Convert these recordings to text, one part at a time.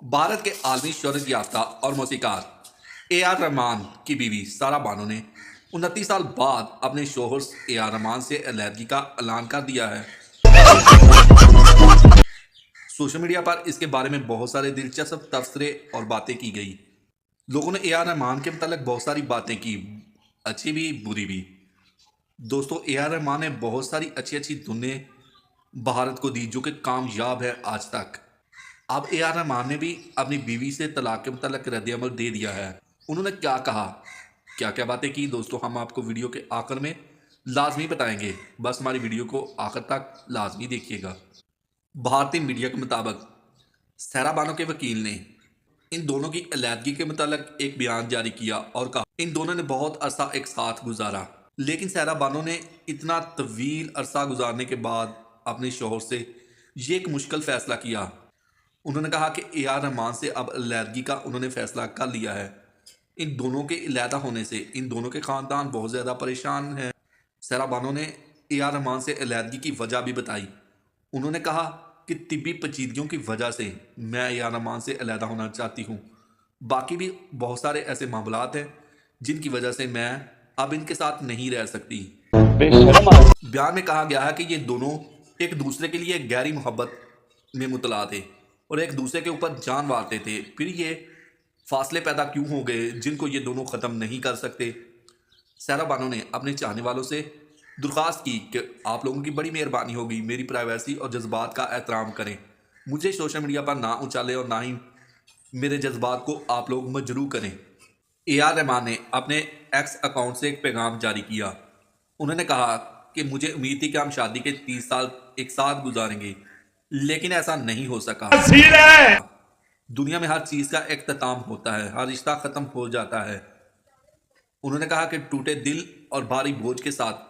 भारत के आलमी शोहरत याफ्ता और मौसीकार ए आर रहमान की बीवी सारा बानो ने 29 साल बाद अपने शोहर ए आर रहमान से अलहदगी का ऐलान कर दिया है। सोशल मीडिया पर इसके बारे में बहुत सारे दिलचस्प तबसरे और बातें की गई। लोगों ने ए आर रहमान के मतलब बहुत सारी बातें की, अच्छी भी बुरी भी। दोस्तों, ए आर रहमान ने बहुत सारी अच्छी अच्छी धुनें भारत को दी जो कि कामयाब है आज तक। अब ए आर रहमान ने भी अपनी बीवी से तलाक के मतलब रद्द-ए-अमल दे दिया है। उन्होंने क्या कहा, क्या क्या बातें की, दोस्तों हम आपको वीडियो के आखिर में लाजमी बताएंगे। बस हमारी वीडियो को आखिर तक लाजमी देखिएगा। भारतीय मीडिया के मुताबिक सारा बानो के वकील ने इन दोनों की अलहदगी के मतलब एक बयान जारी किया और कहा इन दोनों ने बहुत अरसा एक साथ गुजारा, लेकिन सारा बानो ने इतना तवील अरसा गुजारने के बाद अपने शोहर से ये एक मुश्किल फैसला किया। उन्होंने कहा कि ए आर रहमान से अब अलहदगी का उन्होंने फैसला कर लिया है। इन दोनों के अलहदा होने से इन दोनों के ख़ानदान बहुत ज़्यादा परेशान हैं। सारा बानो ने ए आर रहमान से अलहदगी की वजह भी बताई। उन्होंने कहा कि तिब्बी पेचीदगियों की वजह से मैं ए आर रहमान से अलहदा होना चाहती हूँ। बाकी भी बहुत सारे ऐसे मामलात हैं जिनकी वजह से मैं अब इनके साथ नहीं रह सकती। बयान में कहा गया है कि ये दोनों एक दूसरे के लिए गहरी मोहब्बत में मुतला थे और एक दूसरे के ऊपर जान वारते थे, फिर ये फासले पैदा क्यों हो गए जिनको ये दोनों ख़त्म नहीं कर सकते। सारा बानो ने अपने चाहने वालों से दरख्वास्त की कि आप लोगों की बड़ी मेहरबानी होगी, मेरी प्राइवेसी और जज्बात का एहतराम करें, मुझे सोशल मीडिया पर ना उछालें और ना ही मेरे जज्बात को आप लोग मजरूह करें। ए आर रहमान ने अपने एक्स अकाउंट से एक पैगाम जारी किया। उन्होंने कहा कि मुझे उम्मीद थी कि हम शादी के 30 साल एक साथ गुजारेंगे, लेकिन ऐसा नहीं हो सका। दुनिया में हर चीज़ का इख्तिताम होता है, हर रिश्ता ख़त्म हो जाता है। उन्होंने कहा कि टूटे दिल और भारी बोझ के साथ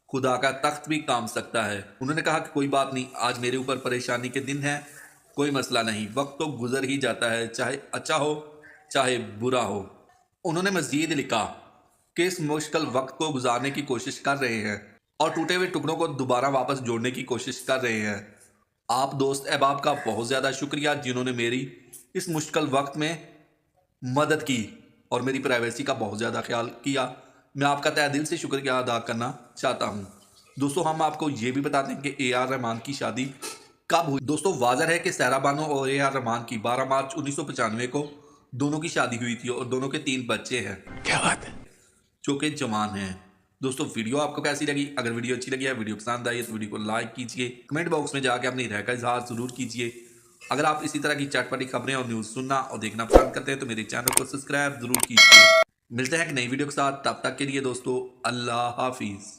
खुदा का तख्त भी काम सकता है। उन्होंने कहा कि कोई बात नहीं, आज मेरे ऊपर परेशानी के दिन है, कोई मसला नहीं, वक्त तो गुजर ही जाता है, चाहे अच्छा हो चाहे बुरा हो। उन्होंने मज़ीद लिखा कि इस मुश्किल वक्त को गुजारने की कोशिश कर रहे हैं और टूटे हुए टुकड़ों को दोबारा वापस जोड़ने की कोशिश कर रहे हैं। आप दोस्त अहबाब का बहुत ज़्यादा शुक्रिया जिन्होंने मेरी इस मुश्किल वक्त में मदद की और मेरी प्राइवेसी का बहुत ज़्यादा ख्याल किया। मैं आपका तहे दिल से शुक्रिया अदा करना चाहता हूँ। दोस्तों, हम आपको ये भी बता दें कि ए आर रहमान की शादी कब हुई। दोस्तों, वाज़ह है कि सारा बानो और ए आर रहमान की 12 मार्च 1995 को दोनों की शादी हुई थी और दोनों के 3 बच्चे हैं। क्या बात है। जो कि जवान हैं। दोस्तों, वीडियो आपको कैसी लगी? अगर वीडियो अच्छी लगी है, वीडियो पसंद आई है तो वीडियो को लाइक कीजिए, कमेंट बॉक्स में जाकर अपनी राय का इजहार जरूर कीजिए। अगर आप इसी तरह की चटपटी खबरें और न्यूज़ सुनना और देखना पसंद करते हैं तो मेरे चैनल को सब्सक्राइब जरूर कीजिए। मिलते हैं एक नई वीडियो के साथ, तब तक के लिए दोस्तों अल्लाह हाफिज़।